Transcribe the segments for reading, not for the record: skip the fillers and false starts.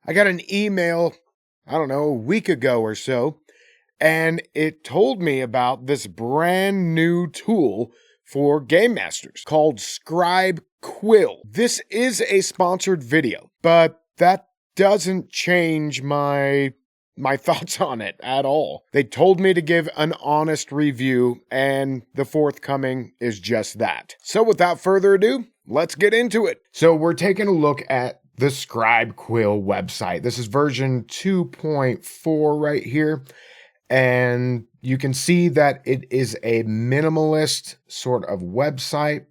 I got an email, I don't know, a week ago or so, and it told me about this brand new tool for game masters called Scribe Quill. This is a sponsored video, but that doesn't change my thoughts on it at all. They told me to give an honest review, and the forthcoming is just that. So without further ado, let's get into it. So we're taking a look at the Scribe Quill website. This is version 2.4 right here. And you can see that it is a minimalist sort of website.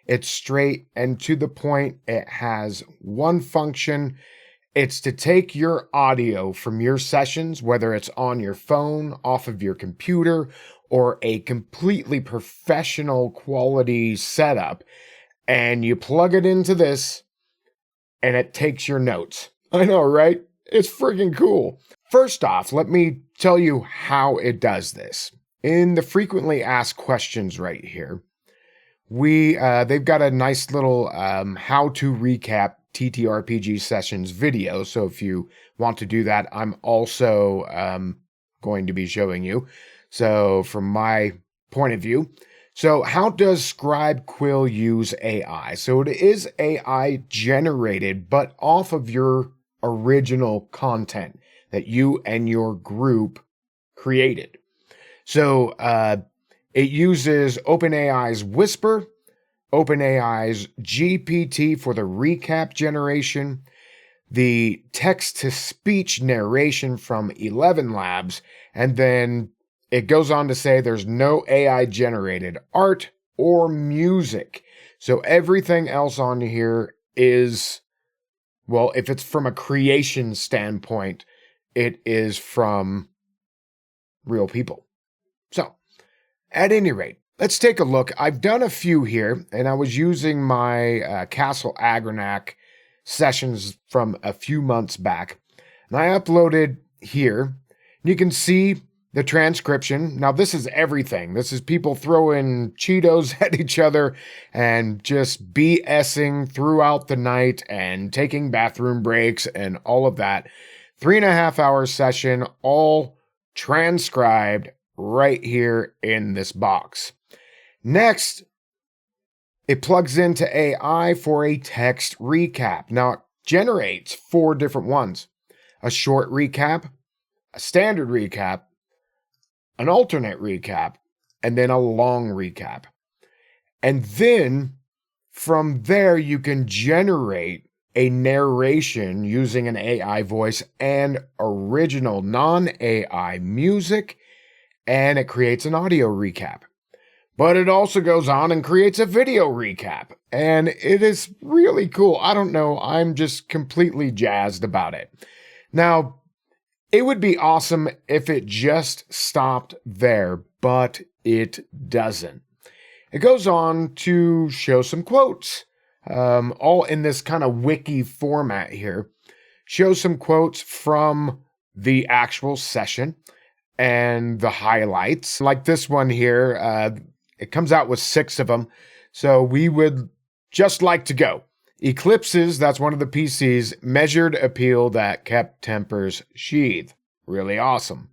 It's straight and to the point. It has one function. It's to take your audio from your sessions, whether it's on your phone, off of your computer, or a completely professional quality setup, and you plug it into this, and it takes your notes. I know, right? It's freaking cool. First off, let me tell you how it does this. In the frequently asked questions right here, they've got a nice little how to recap TTRPG sessions video. So if you want to do that, I'm also going to be showing you. So from my point of view, so how does Scribe Quill use AI? So it is AI generated, but off of your original content that you and your group created. So it uses OpenAI's Whisper, OpenAI's GPT for the recap generation, the text-to-speech narration from 11 Labs, and then it goes on to say there's no AI-generated art or music. So everything else on here is, well, if it's from a creation standpoint, it is from real people. So, at any rate, let's take a look. I've done a few here, and I was using my Castle Agranak sessions from a few months back. And I uploaded here. You can see the transcription. Now, this is everything. This is people throwing Cheetos at each other and just BSing throughout the night and taking bathroom breaks and all of that. 3.5 hour session, all transcribed right here in this box. Next, it plugs into AI for a text recap. Now, it generates 4 different ones: a short recap, a standard recap, an alternate recap, and then a long recap. And then from there, you can generate a narration using an AI voice and original non-AI music, and it creates an audio recap. But it also goes on and creates a video recap, and it is really cool. I don't know, I'm just completely jazzed about it. Now, it would be awesome if it just stopped there, but it doesn't. It goes on to show some quotes, all in this kind of wiki format here. Show some quotes from the actual session and the highlights. Like this one here, it comes out with 6 of them. So we would just like to go. Eclipses, that's one of the PCs, measured appeal that kept tempers sheathed. Really awesome.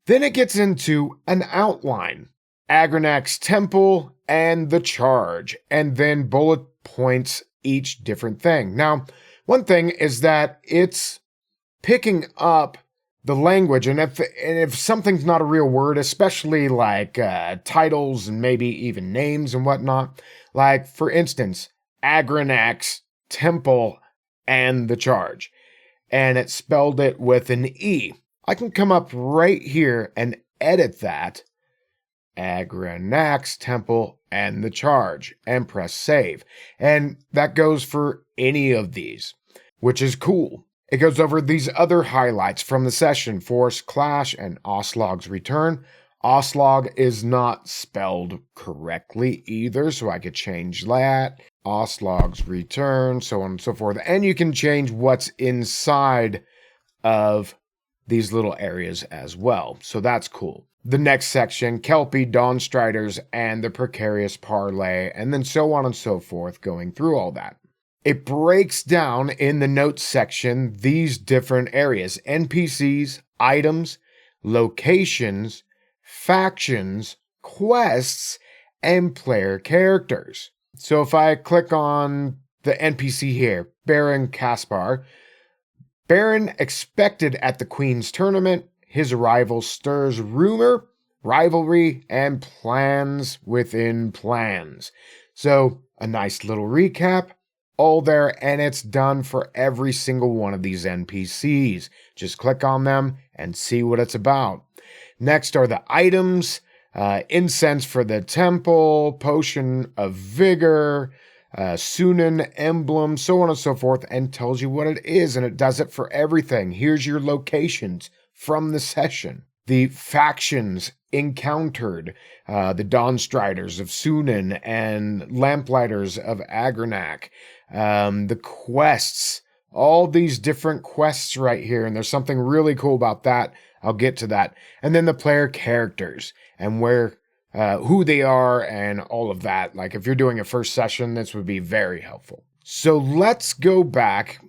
Then it gets into an outline. Agranak's temple and the charge, and then bullet points each different thing. Now, one thing is that it's picking up the language, and if something's not a real word, especially like titles and maybe even names and whatnot, like for instance, Agranak's temple and the charge, and it spelled it with an E. I can come up right here and edit that, Agranak's temple and the charge, and press save. And that goes for any of these, which is cool. It goes over these other highlights from the session: Force Clash and Oslog's Return. Oslog is not spelled correctly either, so I could change that. Oslog's Return, so on and so forth. And you can change what's inside of these little areas as well. So that's cool. The next section, Kelpie, Dawnstriders, and the Precarious Parlay, and then so on and so forth, going through all that. It breaks down in the notes section these different areas: NPCs, items, locations, factions, quests, and player characters. So if I click on the NPC here, Baron Caspar, Baron expected at the Queen's tournament, his arrival stirs rumor, rivalry, and plans within plans. So a nice little recap, all there, and it's done for every single one of these NPCs. Just click on them and see what it's about. Next are the items: incense for the temple, potion of vigor, Sunan emblem, so on and so forth, and tells you what it is, and it does it for everything. Here's your locations from the session. The factions encountered, the Dawnstriders of Sunan and Lamplighters of Agranak, the quests, all these different quests right here, and there's something really cool about that. I'll get to that. And then the player characters and where who they are and all of that. Like if you're doing a first session, this would be very helpful. So let's go back.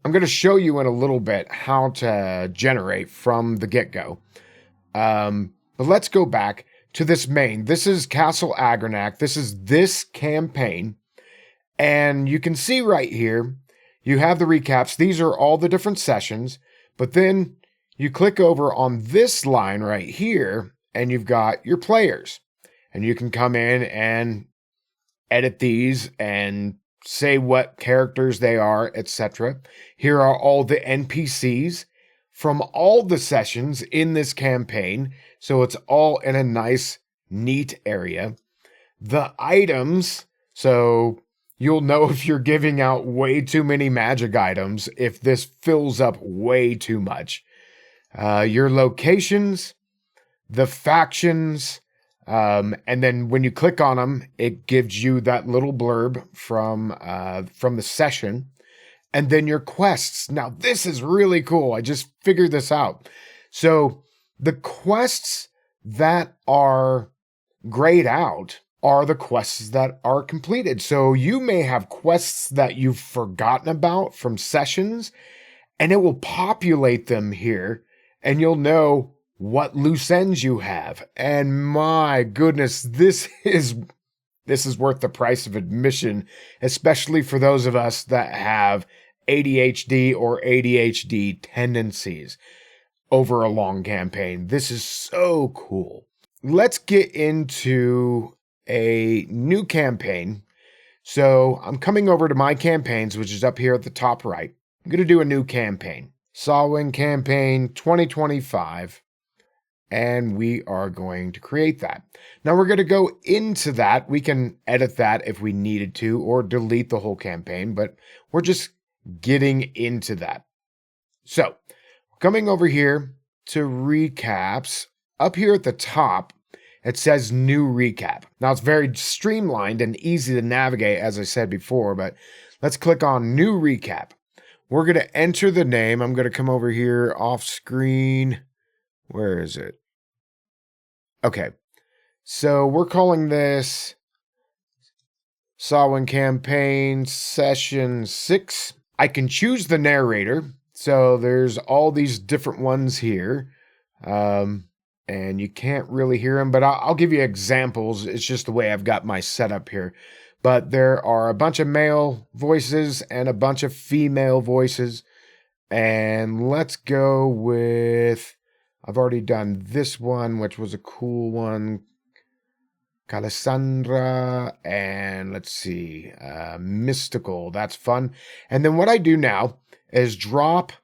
I'm going to show you in a little bit how to generate from the get-go. But let's go back to this main. This is Castle Agranak. This is this campaign. And you can see right here, you have the recaps. These are all the different sessions. But then you click over on this line right here, and you've got your players. And you can come in and edit these and say what characters they are, etc. Here are all the NPCs from all the sessions in this campaign. So it's all in a nice, neat area. The items, so you'll know if you're giving out way too many magic items, if this fills up way too much. Your locations, the factions, and then when you click on them, it gives you that little blurb from the session, and then your quests. Now, this is really cool. I just figured this out. So the quests that are grayed out are the quests that are completed. So you may have quests that you've forgotten about from sessions, and it will populate them here, and you'll know what loose ends you have. And my goodness, this is worth the price of admission, especially for those of us that have ADHD or ADHD tendencies over a long campaign. This is so cool. Let's get into a new campaign. So I'm coming over to my campaigns, which is up here at the top right. I'm going to do a new campaign. Solwing campaign 2025. And we are going to create that. Now we're going to go into that. We can edit that if we needed to, or delete the whole campaign, but we're just getting into that. So coming over here to recaps, up here at the top, it says new recap. Now it's very streamlined and easy to navigate, as I said before, but let's click on new recap. We're going to enter the name. I'm going to come over here off screen. Where is it? Okay, so we're calling this Samhain Campaign Session 6. I can choose the narrator, so there's all these different ones here, and you can't really hear them, but I'll give you examples. It's just the way I've got my setup here. But there are a bunch of male voices and a bunch of female voices, and let's go with... I've already done this one, which was a cool one. Cassandra, and let's see, Mystical. That's fun. And then what I do now is drag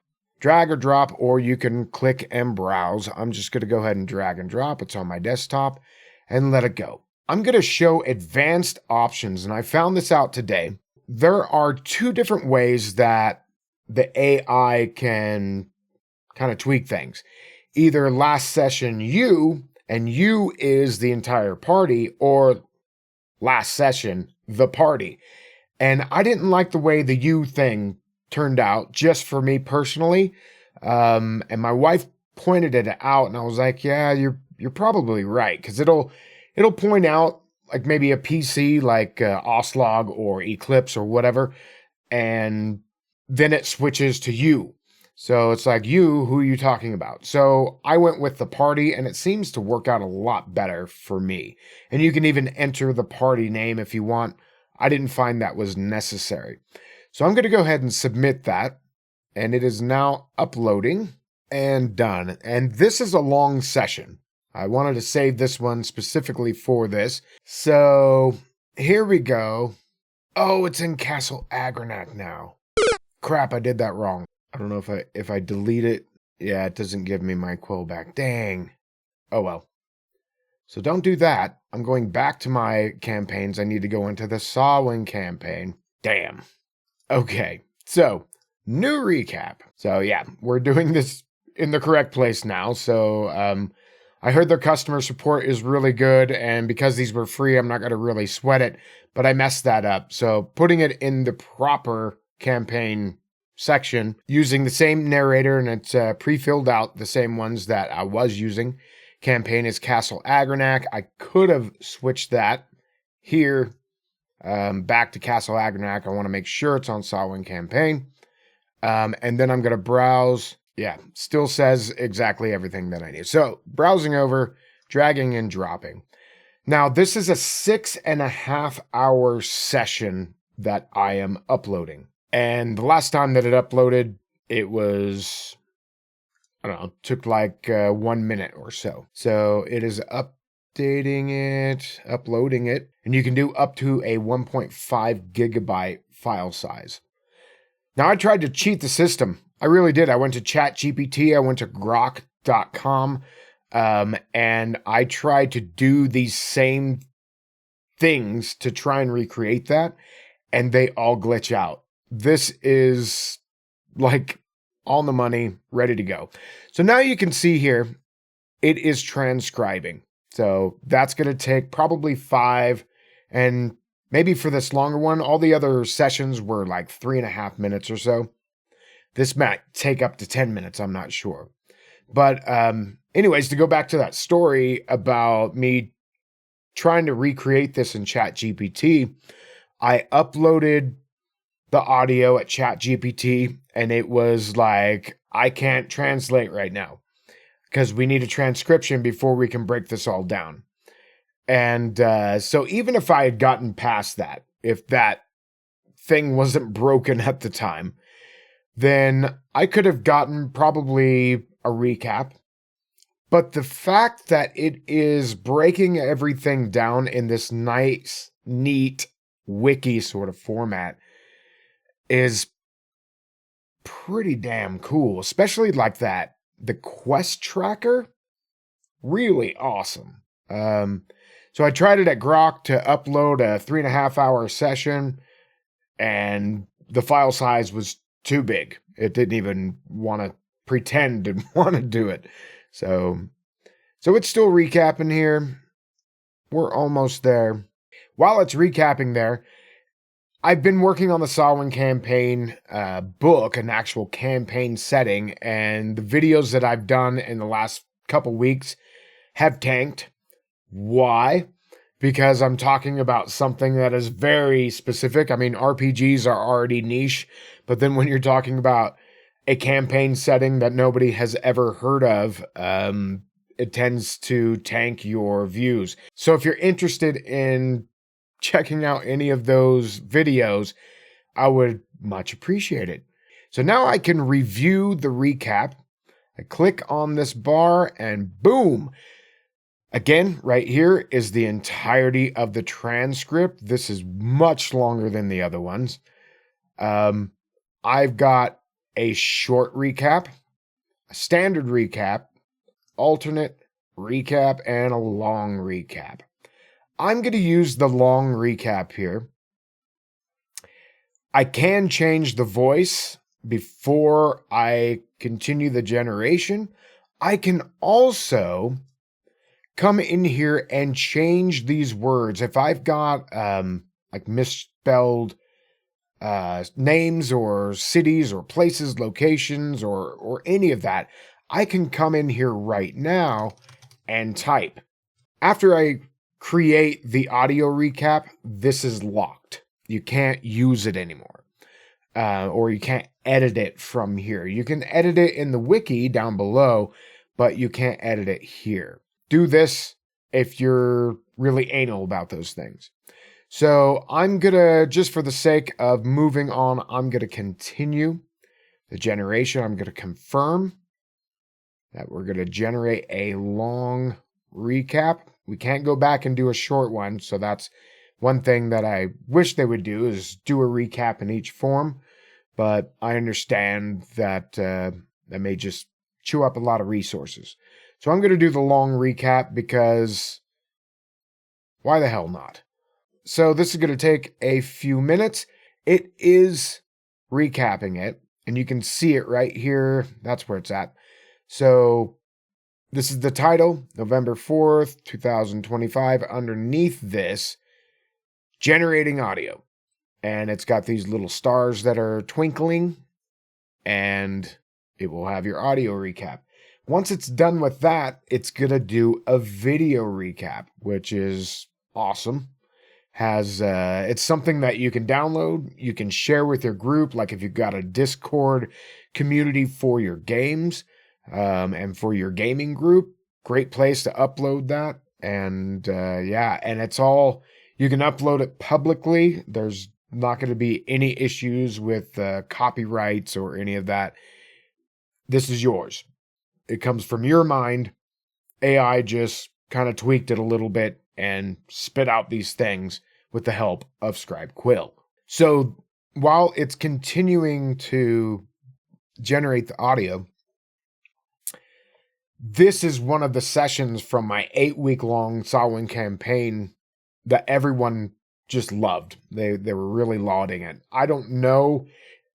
or drop, or you can click and browse. I'm just going to go ahead and drag and drop. It's on my desktop and let it go. I'm going to show advanced options, and I found this out today. There are two different ways that the AI can kind of tweak things. Either last session you, and you is the entire party, or last session the party. And I didn't like the way the you thing turned out, just for me personally. And my wife pointed it out, and I was like, yeah, you're probably right, because it'll point out like maybe a PC like Oslog or Eclipse or whatever, and then it switches to you. So it's like, you, who are you talking about? So I went with the party, and it seems to work out a lot better for me. And you can even enter the party name if you want. I didn't find that was necessary. So I'm going to go ahead and submit that. And it is now uploading and done. And this is a long session. I wanted to save this one specifically for this. So here we go. Oh, it's in Castle Agranak now. Crap, I did that wrong. I don't know if I delete it. Yeah, it doesn't give me my quill back. Dang. Oh well. So don't do that. I'm going back to my campaigns. I need to go into the Sawin campaign. Damn. Okay. So, new recap. So yeah, we're doing this in the correct place now. So I heard their customer support is really good, and because these were free, I'm not going to really sweat it, but I messed that up. So putting it in the proper campaign section, using the same narrator, and it's pre-filled out the same ones that I was using. Campaign is Castle Agranak. I could have switched that here back to Castle Agranak. I want to make sure it's on Sawin campaign. And then I'm going to browse. Yeah, still says exactly everything that I need. So browsing over, dragging and dropping. Now, this is a 6.5 hour session that I am uploading. And the last time that it uploaded, it was, I don't know, took like 1 minute or so. So it is updating it, uploading it, and you can do up to a 1.5 gigabyte file size. Now, I tried to cheat the system. I really did. I went to ChatGPT, I went to grok.com, and I tried to do these same things to try and recreate that, and they all glitch out. This is like on the money, ready to go. So now you can see here, it is transcribing. So that's going to take probably 5, and maybe for this longer one, all the other sessions were like 3.5 minutes or so. This might take up to 10 minutes, I'm not sure. But anyways, to go back to that story about me trying to recreate this in ChatGPT, I uploaded the audio at ChatGPT, and it was like, I can't translate right now because we need a transcription before we can break this all down. And so even if I had gotten past that, if that thing wasn't broken at the time, then I could have gotten probably a recap. But the fact that it is breaking everything down in this nice, neat wiki sort of format is pretty damn cool, especially like that. The quest tracker, really awesome. So I tried it at Grok to upload a 3.5 hour session, and the file size was too big. It didn't even want to pretend to want to do it. So it's still recapping here. We're almost there. While it's recapping there, I've been working on the Sawin campaign book, an actual campaign setting, and the videos that I've done in the last couple weeks have tanked. Why? Because I'm talking about something that is very specific. I mean, RPGs are already niche, but then when you're talking about a campaign setting that nobody has ever heard of, it tends to tank your views. So if you're interested in checking out any of those videos, I would much appreciate it. So now I can review the recap. I click on this bar and boom. Again, right here is the entirety of the transcript. This is much longer than the other ones. I've got a short recap, a standard recap, alternate recap, and a long recap. I'm going to use the long recap here. I can change the voice before I continue the generation. I can also come in here and change these words. If I've got like misspelled names or cities or places, locations, or any of that, I can come in here right now and type. After I create the audio recap, this is locked. You can't use it anymore. or you can't edit it from here. You can edit it in the wiki down below, but you can't edit it here. Do this if you're really anal about those things. So I'm going to, just for the sake of moving on, I'm going to continue the generation. I'm going to confirm that we're going to generate a long recap. We can't go back and do a short one. So that's one thing that I wish they would do, is do a recap in each form. But I understand that that may just chew up a lot of resources. So I'm going to do the long recap because why the hell not? So this is going to take a few minutes. It is recapping it, and you can see it right here. That's where it's at. So this is the title, November 4th, 2025. Underneath this, generating audio. And it's got these little stars that are twinkling, and it will have your audio recap. Once it's done with that, it's going to do a video recap, which is awesome. It's something that you can download, you can share with your group, like if you've got a Discord community for your games, and for your gaming group. Great place to upload that. And and it's all, you can upload it publicly. There's not going to be any issues with copyrights or any of that. This is yours. It comes from your mind. AI just kind of tweaked it a little bit and spit out these things with the help of Scribe Quill. So while it's continuing to generate the audio, this is one of the sessions from my 8-week-long Samhain campaign that everyone just loved. They were really lauding it. I don't know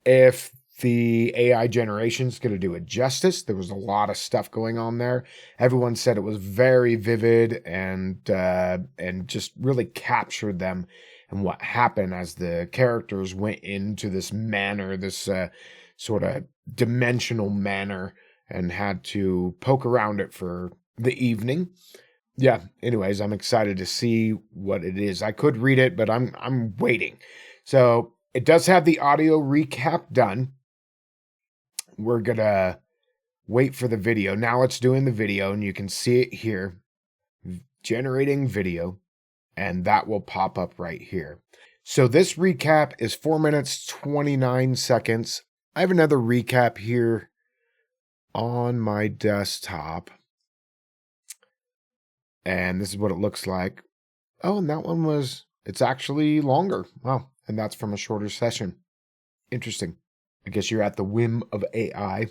if the AI generation is going to do it justice. There was a lot of stuff going on there. Everyone said it was very vivid and just really captured them and what happened as the characters went into this manor, this sort of dimensional manor, and had to poke around it for the evening. Yeah, anyways, I'm excited to see what it is. I could read it, but I'm waiting. So it does have the audio recap done. We're going to wait for the video. Now it's doing the video, and you can see it here. Generating video, and that will pop up right here. So this recap is 4 minutes, 29 seconds. I have another recap here on my desktop. And this is what it looks like. Oh, and that one it's actually longer. Wow. And that's from a shorter session. Interesting. I guess you're at the whim of AI.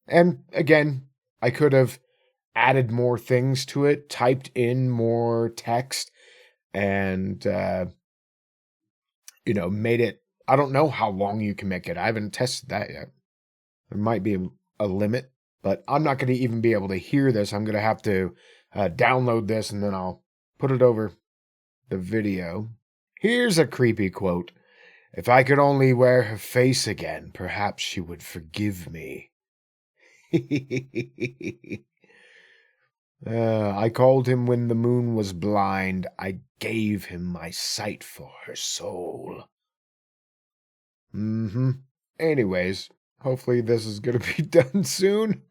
And again, I could have added more things to it, typed in more text, and, made it. I don't know how long you can make it. I haven't tested that yet. There might be a limit, but I'm not going to even be able to hear this. I'm going to have to download this, and then I'll put it over the video. Here's a creepy quote. "If I could only wear her face again, perhaps she would forgive me." I called him when the moon was blind. I gave him my sight for her soul. Anyways, hopefully this is going to be done soon.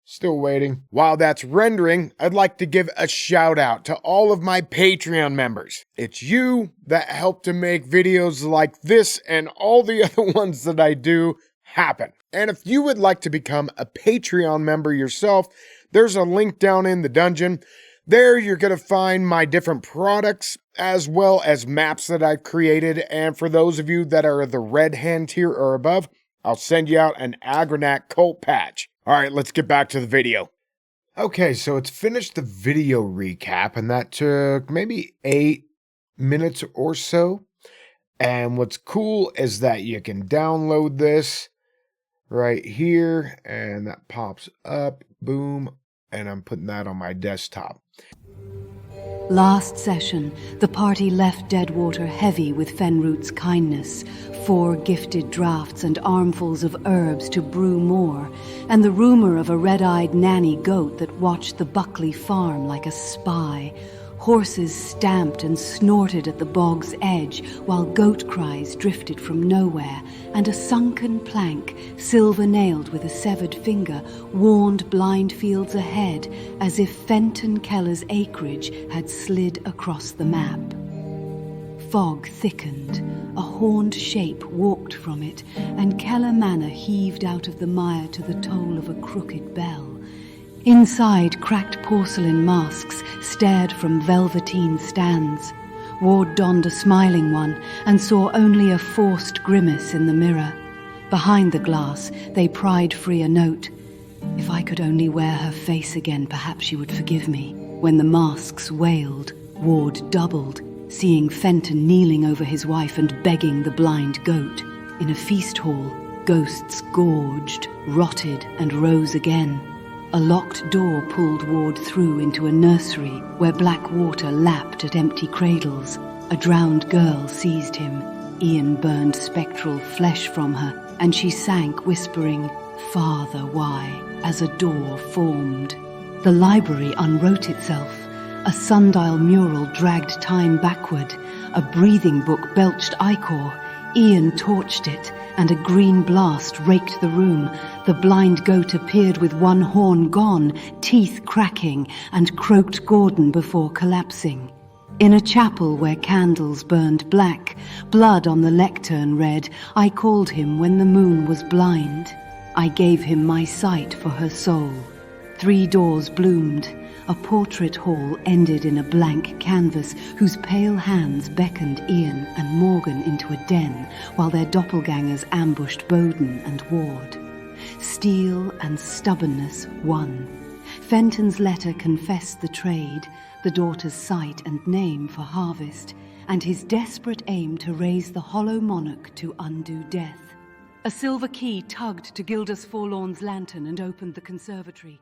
Still waiting. While that's rendering, I'd like to give a shout out to all of my Patreon members. It's you that help to make videos like this and all the other ones that I do happen. And if you would like to become a Patreon member yourself, there's a link down in the dungeon. There you're going to find my different products as well as maps that I've created. And for those of you that are the red hand tier or above, I'll send you out an Agranak cult patch. All right, let's get back to the video. Okay, so it's finished the video recap, and that took maybe 8 minutes or so. And what's cool is that you can download this right here, and that pops up, boom, and I'm putting that on my desktop. Last session, the party left Deadwater heavy with Fenroot's kindness, 4 gifted draughts and armfuls of herbs to brew more, and the rumor of a red-eyed nanny goat that watched the Buckley farm like a spy, Horses stamped and snorted at the bog's edge, while goat cries drifted from nowhere, and a sunken plank, silver-nailed with a severed finger, warned blind fields ahead, as if Fenton Keller's acreage had slid across the map. Fog thickened. A horned shape walked from it, and Keller Manor heaved out of the mire to the toll of a crooked bell. Inside, cracked porcelain masks stared from velveteen stands. Ward donned a smiling one and saw only a forced grimace in the mirror. Behind the glass, they pried free a note. If I could only wear her face again, perhaps she would forgive me. When the masks wailed, Ward doubled, seeing Fenton kneeling over his wife and begging the blind goat. In a feast hall, ghosts gorged, rotted, and rose again. A locked door pulled Ward through into a nursery where black water lapped at empty cradles. A drowned girl seized him. Ian burned spectral flesh from her, and she sank, whispering, "Father, why?" as a door formed. The library unwrote itself. A sundial mural dragged time backward. A breathing book belched ichor. Ian torched it, and a green blast raked the room. The blind goat appeared with one horn gone, teeth cracking, and croaked Gordon before collapsing. In a chapel where candles burned black, blood on the lectern read, "I called him when the moon was blind. I gave him my sight for her soul." 3 doors bloomed. A portrait hall ended in a blank canvas whose pale hands beckoned Ian and Morgan into a den while their doppelgangers ambushed Bowden and Ward. Steel and stubbornness won. Fenton's letter confessed the trade, the daughter's sight and name for harvest, and his desperate aim to raise the hollow monarch to undo death. A silver key tugged to Gildas Forlorn's lantern and opened the conservatory.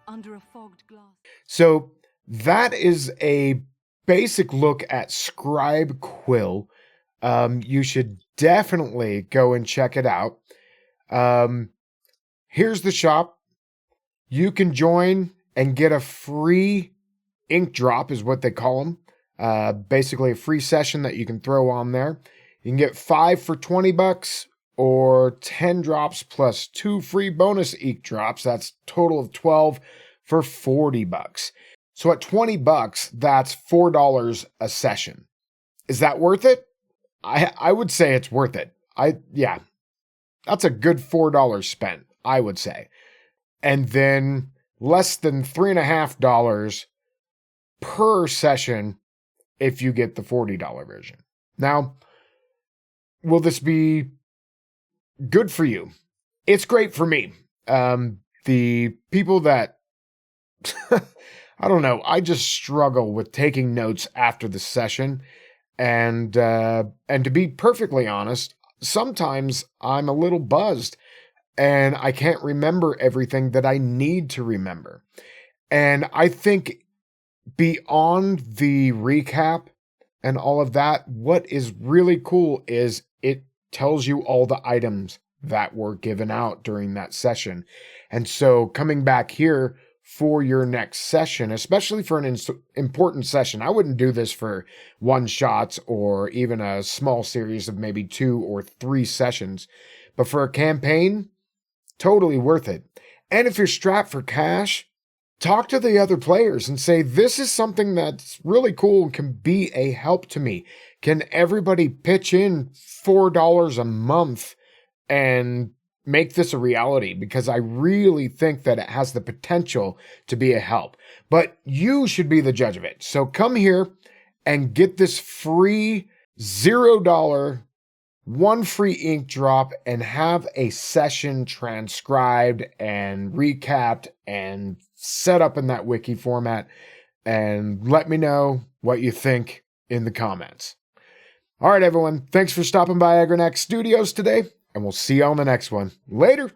Under a fogged glass. So that is a basic look at Scribe Quill. You should definitely go and check it out. Here's the shop. You can join and get a free ink drop, is what they call them. Basically a free session that you can throw on there. You can get 5 for $20 or 10 drops plus 2 free bonus ink drops. That's a total of 12 for $40. So at $20, that's $4 a session. Is that worth it? I would say it's worth it. Yeah, that's a good $4 spent, I would say. And then less than $3.50 per session if you get the $40 version. Now, will this be good for you? It's great for me. The people that I don't know, I just struggle with taking notes after the session, and to be perfectly honest, sometimes I'm a little buzzed and I can't remember everything that I need to remember. And I think beyond the recap and all of that, what is really cool is it tells you all the items that were given out during that session. And so coming back here for your next session, especially for an important session, I wouldn't do this for one shots or even a small series of maybe 2 or 3 sessions, but for a campaign, totally worth it. And if you're strapped for cash, talk to the other players and say, this is something that's really cool and can be a help to me. Can everybody pitch in $4 a month and make this a reality? Because I really think that it has the potential to be a help. But you should be the judge of it. So come here and get this free $0, 1 free ink drop, and have a session transcribed and recapped and set up in that wiki format. And let me know what you think in the comments. All right, everyone. Thanks for stopping by Agranak Studios today, and we'll see you on the next one. Later.